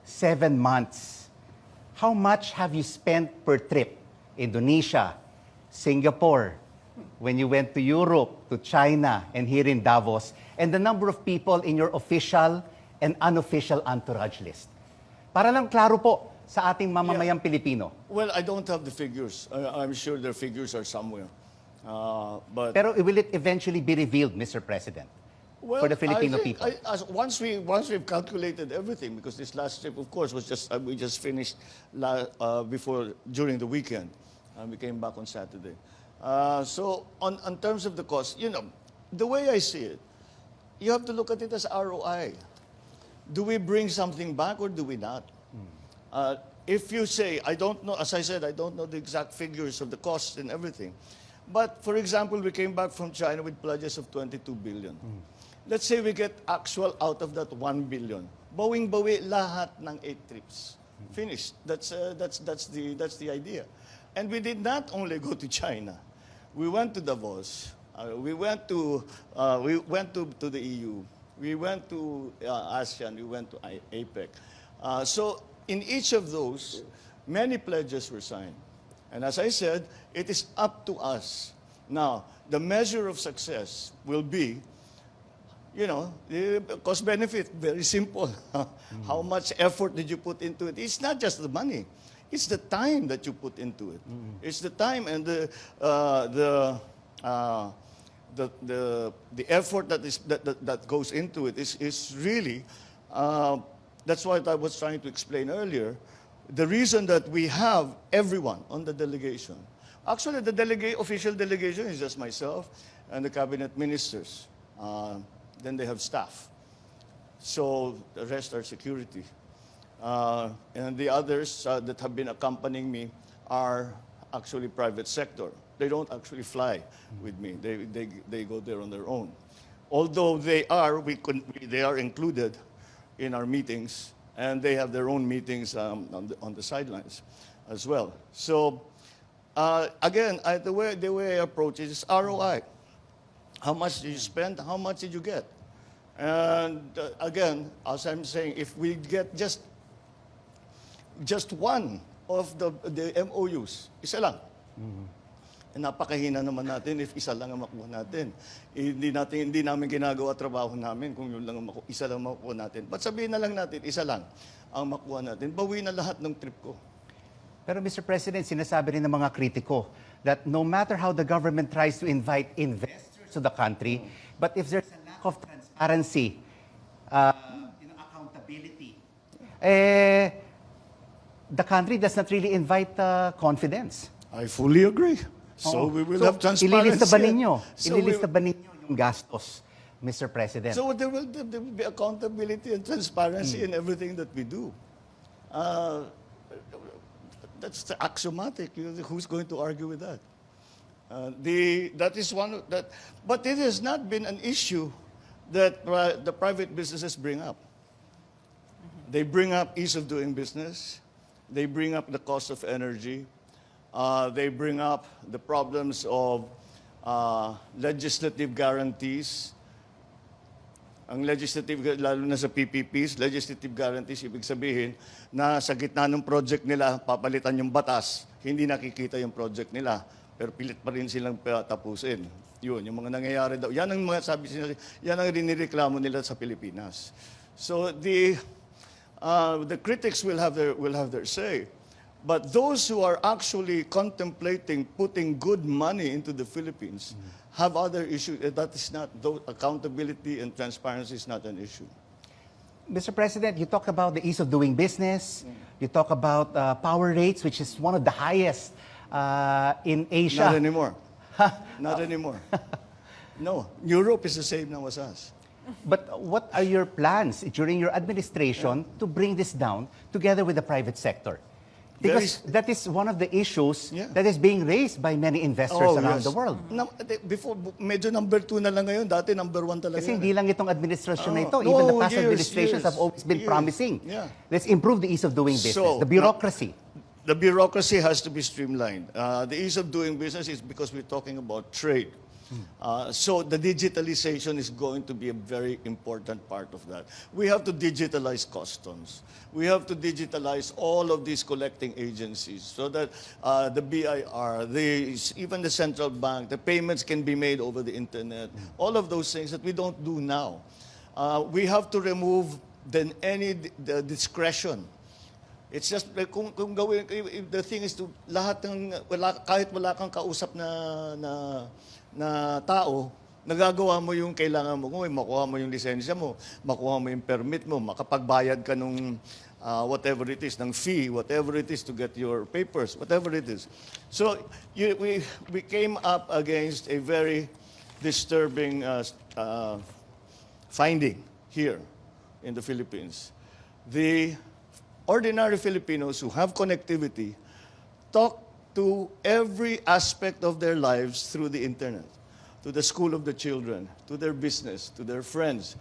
7 months, how much have you spent per trip? Indonesia, Singapore, when you went to Europe, to China, and here in Davos, and the number of people in your official and unofficial entourage list. Para lang klaro po sa ating mamamayang Pilipino. Well, I don't have the figures. I'm sure their figures are somewhere. But Pero will it eventually be revealed, Mr. President, well, for the Filipino I think people? once we've calculated everything, because this last trip, of course, was just we just finished during the weekend, and we came back on Saturday. So on terms of the cost, the way I see it, you have to look at it as ROI. Do we bring something back or do we not? If you say, I don't know, as I said, I don't know the exact figures of the costs and everything. But for example, we came back from China with pledges of 22 billion. Let's say we get actual out of that 1 billion. Bawing-bawi lahat ng 8 trips. Finished. That's the idea. And we did not only go to China. We went to Davos. We went to the EU. We went to ASEAN. We went to APEC. So in each of those, many pledges were signed. And as I said, it is up to us. Now, the measure of success will be, the cost benefit, very simple. How much effort did you put into it? It's not just the money. It's the time that you put into it. It's the time and the effort that goes into it is really, that's what I was trying to explain earlier. The reason that we have everyone on the delegation, actually the official delegation is just myself and the cabinet ministers. Then they have staff. So the rest are security. And the others that have been accompanying me are actually private sector. They don't actually fly with me. They go there on their own. Although they are included in our meetings, and they have their own meetings on the sidelines as well. So again, the way I approach it is ROI. How much did you spend? How much did you get? And again, as I'm saying, if we get just one of the MOUs, isa lang. Napakahina naman natin if isa lang ang makuha natin. Hindi namin ginagawa trabaho namin kung yun lang isa lang makuha natin. But sabihin na lang natin, isa lang ang makuha natin. Bawi na lahat ng trip ko. Pero Mr. President, sinasabi rin ng mga kritiko that no matter how the government tries to invite investors to the country, but if there's a lack of transparency, accountability, the country does not really invite confidence. I fully agree. So we will have transparency. Ililista ba ninyo yung gastos, Mr. President? So there will be accountability and transparency in everything that we do. That's the axiomatic. Who's going to argue with that? That is one that, but it has not been an issue that the private businesses bring up. They bring up ease of doing business. They bring up the cost of energy. They bring up the problems of legislative guarantees. Ang legislative, lalo na sa PPPs, legislative guarantees, ibig sabihin na sa gitna ng project nila, papalitan yung batas, hindi nakikita yung project nila, pero pilit pa rin silang tapusin. Yun, yung mga nangyayari daw. Yan ang mga yan ang rinireklamo nila sa Pilipinas. So the critics will have their say. But those who are actually contemplating putting good money into the Philippines have other issues. That is not, accountability and transparency is not an issue. Mr. President, you talk about the ease of doing business. You talk about power rates, which is one of the highest in Asia. Not anymore. Not anymore. No, Europe is the same now as us. But what are your plans during your administration to bring this down together with the private sector? Because that is one of the issues that is being raised by many investors around the world. Before, medyo number 2 na lang ngayon. Dati number 1 talaga. Kasi hindi lang itong administration na ito. No, Even the past years, administrations have always been years. promising. Yeah. Let's improve the ease of doing business, So, the bureaucracy. The bureaucracy has to be streamlined. The ease of doing business is because we're talking about trade. So the digitalization is going to be a very important part of that. We have to digitalize customs. We have to digitalize all of these collecting agencies so that the BIR, even the central bank, the payments can be made over the internet. All of those things that we don't do now. We have to remove the discretion. It's just like kung gawin, the thing is to lahat ng kahit wala kang kausap na tao, nagagawa mo yung kailangan mo. Kung makuha mo yung lisensya mo, makuha mo yung permit mo, makapagbayad ka nung whatever it is, ng fee, whatever it is to get your papers, whatever it is. So we came up against a very disturbing finding here in the Philippines. The ordinary Filipinos who have connectivity talk to every aspect of their lives through the internet, to the school of the children, to their business, to their friends.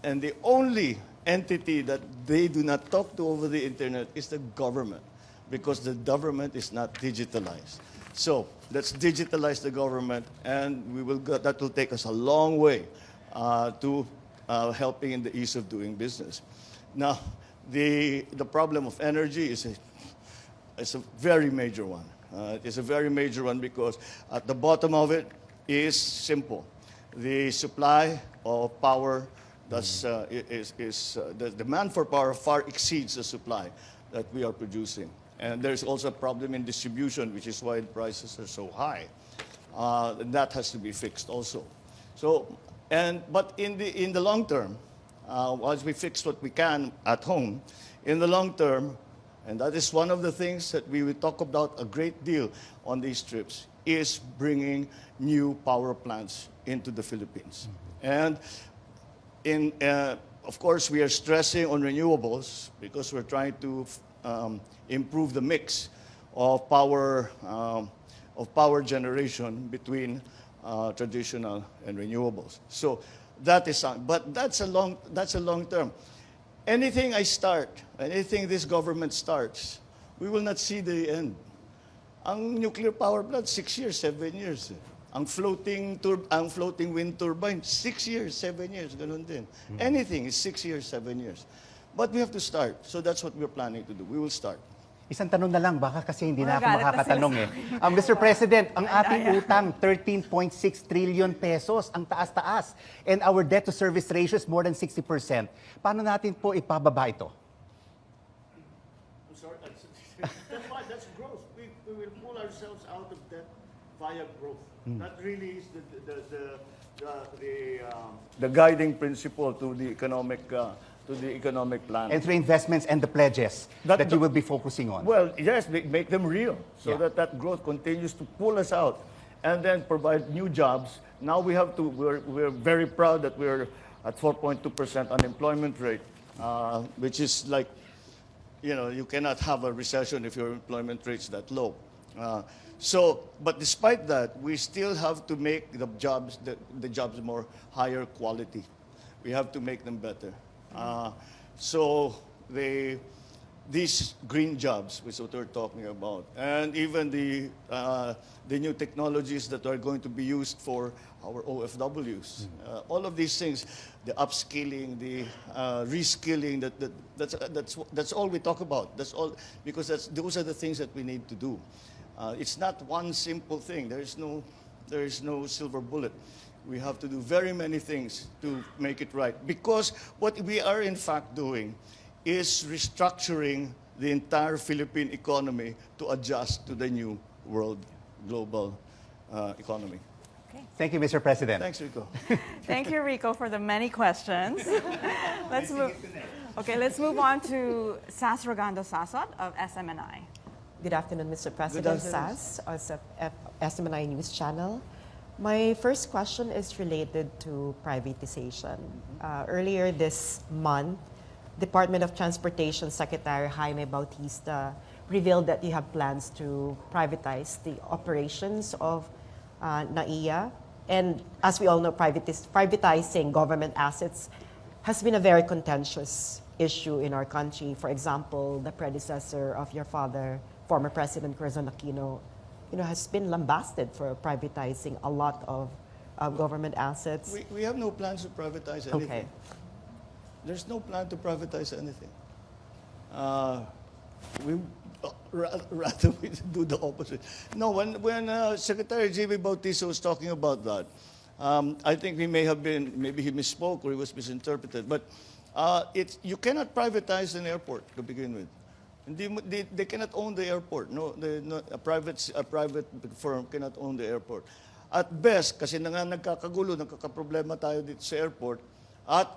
And the only entity that they do not talk to over the internet is the government, because the government is not digitalized. So let's digitalize the government, and that will take us a long way to helping in the ease of doing business. Now, the problem of energy is a very major one. It's a very major one because at the bottom of it is simple. The supply of power, the demand for power far exceeds the supply that we are producing. And there's also a problem in distribution, which is why the prices are so high. And that has to be fixed also. But in the long term, once we fix what we can at home, in the long term, and that is one of the things that we will talk about a great deal on these trips, is bringing new power plants into the Philippines. And of course, we are stressing on renewables because we're trying to improve the mix of power generation between traditional and renewables. So that is, but that's a long term. Anything I start, anything this government starts, we will not see the end. Ang nuclear power plant, 6 years, 7 years. Ang floating wind turbine, 6 years, 7 years, ganun din. Anything is 6 years, 7 years. But we have to start. So that's what we're planning to do. We will start. Isang tanong na lang, baka kasi hindi na ako Magagalit na makakatanong sila. Mr. President, ang ating utang, 13.6 trillion pesos, ang taas-taas. And our debt-to-service ratio is more than 60%. Paano natin po ipababa ito? I'm sorry. That's growth. We will pull ourselves out of debt via growth. That really is the guiding principle to the economic plan. And through investments and the pledges that you will be focusing on. Well, yes, make them real so Yeah. that growth continues to pull us out and then provide new jobs. Now we're very proud that we're at 4.2% unemployment rate, which is like, you cannot have a recession if your employment rate's that low. But despite that, we still have to make the jobs more higher quality. We have to make them better. These green jobs, which is what we're talking about, and even the new technologies that are going to be used for our OFWs, all of these things, the upskilling, the reskilling, that's all we talk about. That's all, because those are the things that we need to do. It's not one simple thing. There is no silver bullet. We have to do very many things to make it right. Because what we are in fact doing is restructuring the entire Philippine economy to adjust to the new world global economy. Thank you, Mr. President. Thanks, Rico. Thank you, Rico, for the many questions. Let's move. Okay, let's move on to Sas Rogando Sasot of SMNI. Good afternoon, Mr. President. afternoon. Sas of SMNI News Channel. My first question is related to privatization. Earlier this month, Department of Transportation Secretary Jaime Bautista revealed that you have plans to privatize the operations of NAIA. And as we all know, privatizing government assets has been a very contentious issue in our country. For example, the predecessor of your father, former President Corazon Aquino, has been lambasted for privatizing a lot of government assets. We have no plans to privatize anything. Okay. There's no plan to privatize anything. We rather we do the opposite. No, when Secretary J.B. Bautista was talking about that, I think maybe he misspoke or he was misinterpreted. But you cannot privatize an airport to begin with. They cannot own the airport. No, a private firm cannot own the airport. At best, kasi na nga nagkakaproblema tayo dito sa airport. At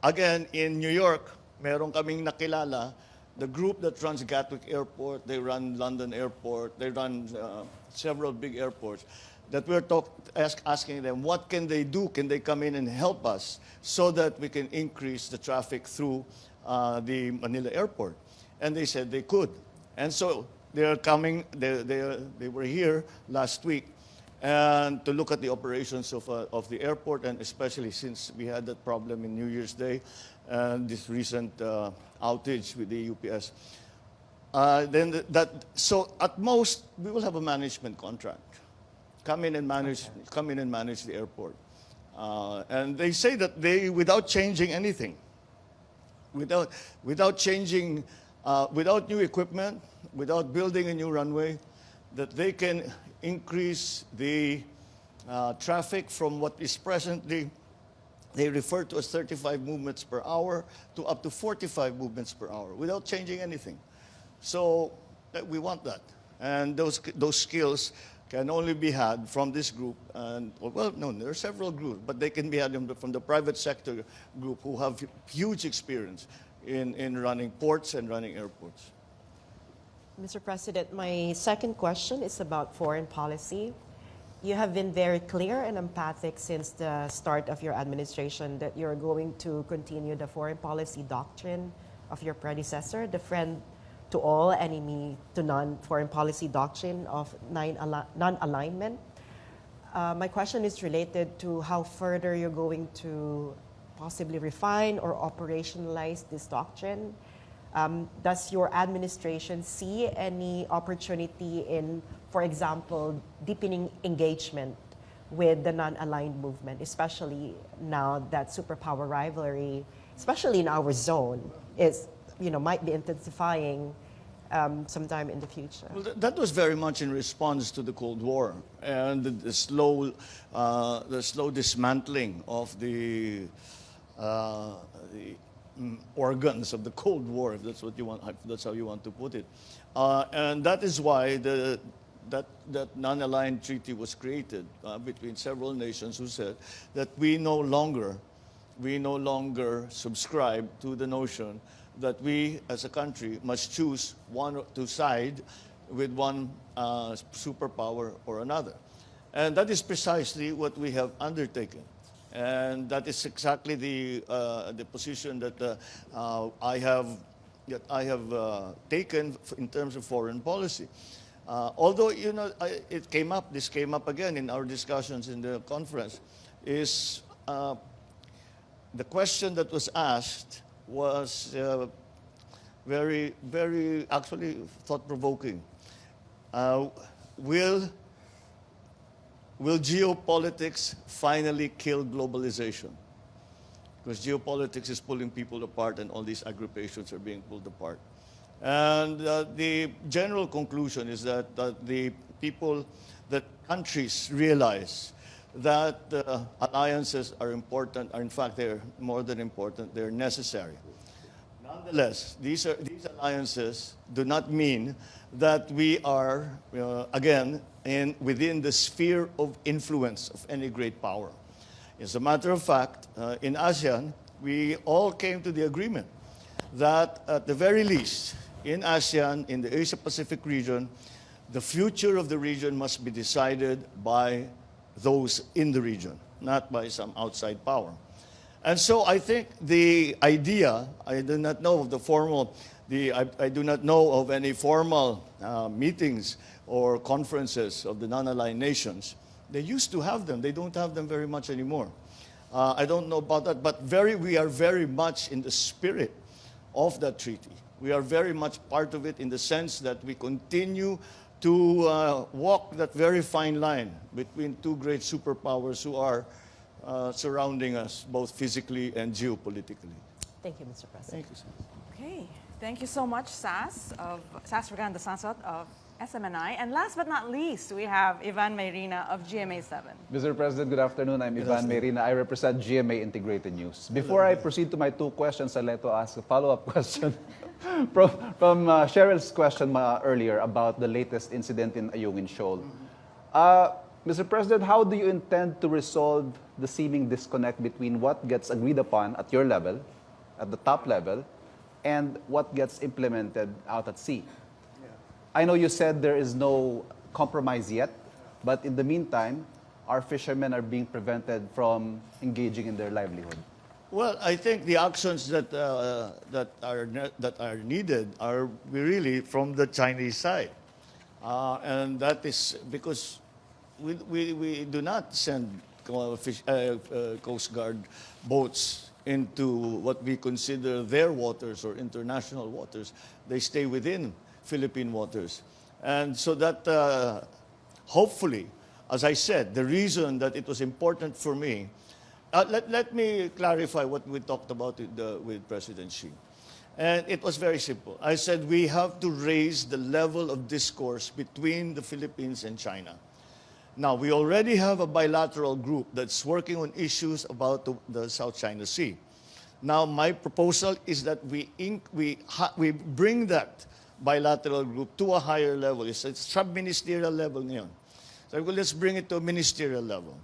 again, in New York, meron kaming nakilala, the group that runs Gatwick Airport, they run London Airport, they run several big airports, that we're asking them, what can they do? Can they come in and help us so that we can increase the traffic through the Manila Airport? And they said they could. And so they're coming, they were here last week and to look at the operations of the airport, and especially since we had that problem in New Year's Day and this recent outage with the UPS. So at most, we will have a management contract. Come in and manage the airport. And they say that without changing anything, without changing, without new equipment, without building a new runway, that they can increase the traffic from what is presently, they refer to as 35 movements per hour to up to 45 movements per hour without changing anything. So we want that. And those skills can only be had from this group. And well, no, there are several groups, but they can be had from the private sector group who have huge experience in running ports and running airports. Mr. President, my second question is about foreign policy. You have been very clear and emphatic since the start of your administration that you're going to continue the foreign policy doctrine of your predecessor, the friend to all, enemy to none foreign policy doctrine of non-alignment. My question is related to how further you're going to possibly refine or operationalize this doctrine. Does your administration see any opportunity in, for example, deepening engagement with the non-aligned movement, especially now that superpower rivalry, especially in our zone, might be intensifying sometime in the future? Well, that was very much in response to the Cold War and the slow dismantling of the organs of the Cold War, if that's what you want, that's how you want to put it, and that is why that non-aligned treaty was created between several nations who said that we no longer subscribe to the notion that we as a country must choose to side with one superpower or another, and that is precisely what we have undertaken. And that is exactly the position that I have taken in terms of foreign policy. Although this came up again in our discussions in the conference, is the question that was asked was very, very actually thought-provoking. Will geopolitics finally kill globalization? Because geopolitics is pulling people apart and all these aggruppations are being pulled apart. And the general conclusion is that countries realize that alliances are important, in fact, they're more than important, they're necessary. Nonetheless, these alliances do not mean that we are, again, within the sphere of influence of any great power. As a matter of fact, in ASEAN, we all came to the agreement that at the very least, in ASEAN, in the Asia-Pacific region, the future of the region must be decided by those in the region, not by some outside power. And so I think the idea, I do not know of the formal, I do not know of any formal meetings or conferences of the non-aligned nations. They used to have them. They don't have them very much anymore. I don't know about that, but we are very much in the spirit of that treaty. We are very much part of it in the sense that we continue to walk that very fine line between two great superpowers who are surrounding us, both physically and geopolitically. Thank you, Mr. President. Thank you, sir. Okay, thank you so much, Sas Reganda Sansot of SMNI. And last but not least, we have Ivan Mayrina of GMA7. Mr. President, good afternoon. I'm Ivan Mayrina. I represent GMA Integrated News. Before I proceed to my two questions, I'd like to ask a follow-up question from Cheryl's question earlier about the latest incident in Ayungin Shoal. Mr. President, how do you intend to resolve the seeming disconnect between what gets agreed upon at your level, at the top level, and what gets implemented out at sea? I know you said there is no compromise yet, but in the meantime, our fishermen are being prevented from engaging in their livelihood. Well, I think the actions that are needed are really from the Chinese side, and that is because we do not send Coast Guard boats into what we consider their waters or international waters. They stay within Philippine waters. And so that hopefully, as I said, the reason that it was important for me, let me clarify what we talked about with President Xi. And it was very simple. I said we have to raise the level of discourse between the Philippines and China. Now, we already have a bilateral group that's working on issues about the South China Sea. Now, my proposal is that we bring that bilateral group to a higher level. It's a sub-ministerial level ngayon. So let's bring it to a ministerial level.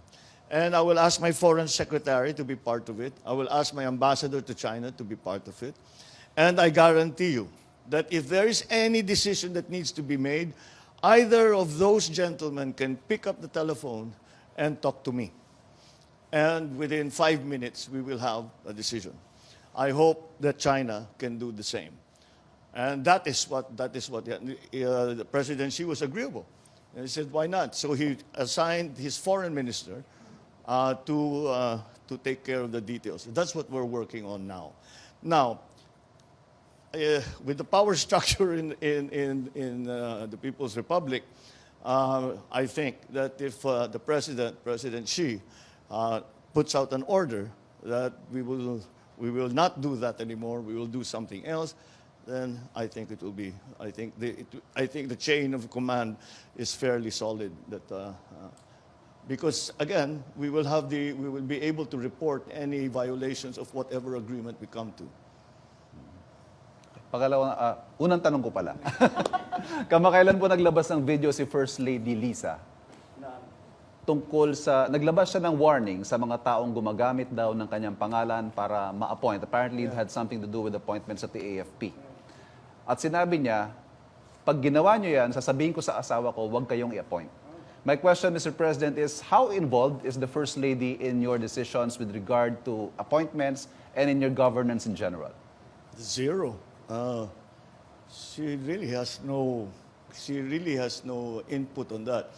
And I will ask my foreign secretary to be part of it. I will ask my ambassador to China to be part of it. And I guarantee you that if there is any decision that needs to be made, either of those gentlemen can pick up the telephone and talk to me. And within 5 minutes, we will have a decision. I hope that China can do the same. And that is what the President Xi was agreeable. And he said, why not? So he assigned his foreign minister to take care of the details. That's what we're working on now. Now, with the power structure in the People's Republic, I think that if the President Xi, puts out an order that we will not do that anymore, we will do something else, then I think it will be. I think the chain of command is fairly solid. That because again, we will be able to report any violations of whatever agreement we come to. Unang tanong ko pala. Kamakailan po naglabas ng video si First Lady Lisa tungkol sa, naglabas siya ng warning sa mga taong gumagamit daw ng kanyang pangalan para ma-appoint. Apparently, it had something to do with appointments at the AFP. At sinabi niya, pag ginawa niyo yan, sasabihin ko sa asawa ko, huwag kayong i-appoint. My question, Mr. President, is how involved is the First Lady in your decisions with regard to appointments and in your governance in general? Zero. She really has no input on that.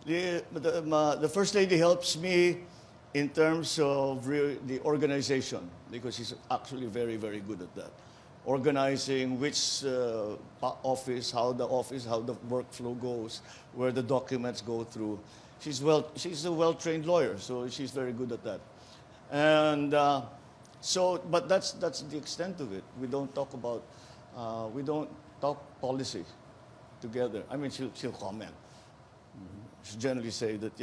The First Lady helps me in terms of the organization because she's actually very, very good at that. Organizing which office, how the workflow goes, where the documents go through. She's a well-trained lawyer, so she's very good at that. And but that's the extent of it. We don't talk policy together. I mean, she'll comment. She generally say that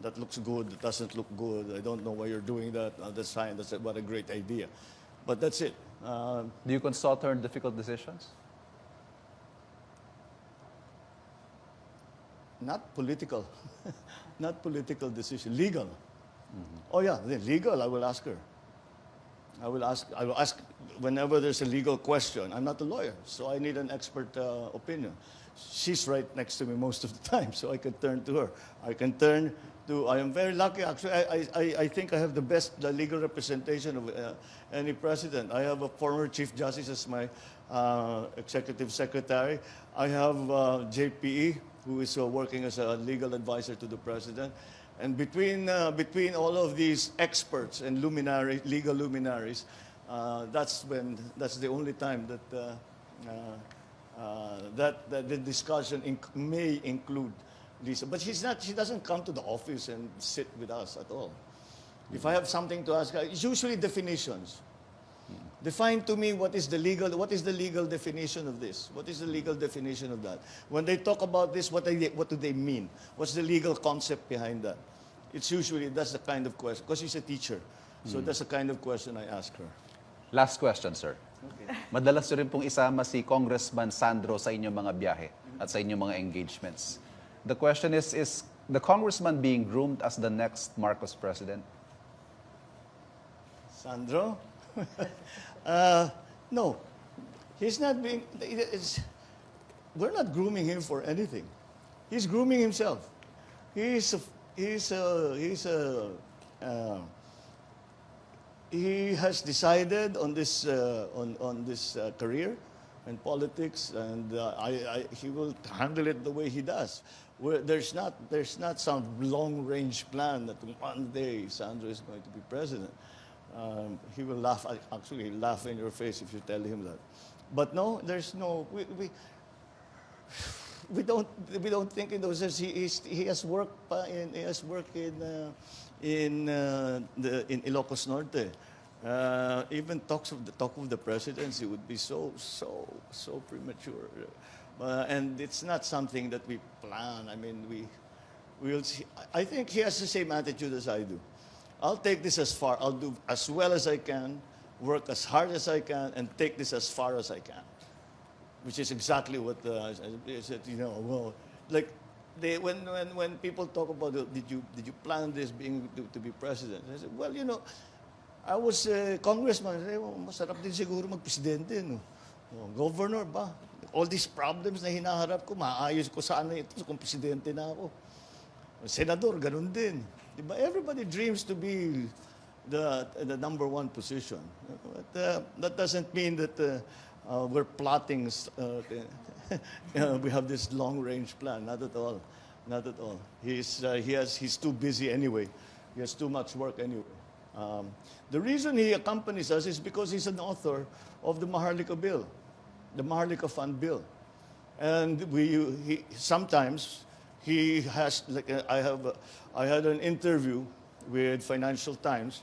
that looks good, that doesn't look good. I don't know why you're doing that. That's fine. What a great idea. But that's it. Do you consult her in difficult decisions? Not political, not political decision, legal. Oh yeah, legal. I will ask her. I will ask whenever there's a legal question. I'm not a lawyer, so I need an expert opinion. She's right next to me most of the time, so I can turn to her. I am very lucky, actually. I think I have the best legal representation of any president. I have a former Chief Justice as my executive secretary. I have JPE, who is working as a legal advisor to the president. And between all of these experts and legal luminaries, that's the only time that the discussion may include Lisa. But she doesn't come to the office and sit with us at all. If I have something to ask her, it's usually definitions. Define to me what is the legal definition of this? What is the legal definition of that? When they talk about this, what do they mean? What's the legal concept behind that? That's the kind of question, because she's a teacher. So that's the kind of question I ask her. Last question, sir. Okay. Madalas nyo rin pong isama si Congressman Sandro sa inyong mga biyahe at sa inyong mga engagements. The question is the congressman being groomed as the next Marcos president? Sandro? No. He's not being... We're not grooming him for anything. He's grooming himself. He has decided on this career in politics, and he will handle it the way he does. There's not some long-range plan that one day Sandro is going to be president. He will actually laugh in your face if you tell him that. But no, there's no. We don't think in those sense. He has worked in Ilocos Norte. Even talk of the presidency would be so premature, and it's not something that we plan. I mean, we'll see. I think he has the same attitude as I do. I'll take this as far. I'll do as well as I can, work as hard as I can, and take this as far as I can. Which is exactly what I said. Well, like when people talk about did you plan this to be president? I said, well, I was a congressman. I said, well, masarap din siguro mag-presidente, no? Governor ba? All these problems na hinaharap ko, maayos ko sana ito kung presidente na ako. Senador, ganun din. Diba? Everybody dreams to be the number one position. But that doesn't mean that we're plotting. We have this long-range plan. Not at all. Not at all. He's too busy anyway. He has too much work anyway. The reason he accompanies us is because he's an author of the Maharlika Bill, the Maharlika Fund Bill, and sometimes he has. Like I had an interview with Financial Times.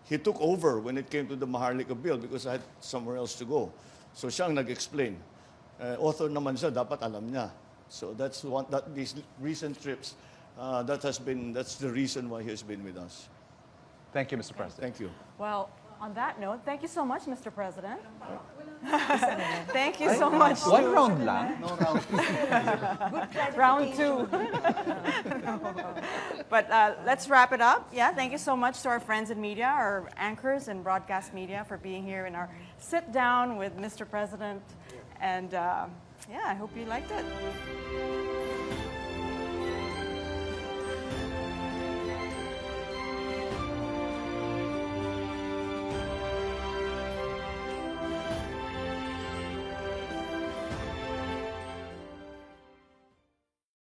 He took over when it came to the Maharlika Bill because I had somewhere else to go. So siyang nag-explain. Author naman siya, dapat alam niya. So these recent trips, that's the reason why he has been with us. Thank you, Mr. President. Thank you. Well, on that note, thank you so much, Mr. President. Thank you so much. One round lang. No round. Round two. But let's wrap it up. Yeah, thank you so much to our friends in media, our anchors in broadcast media for being here in our sit down with Mr. President. And I hope you liked it.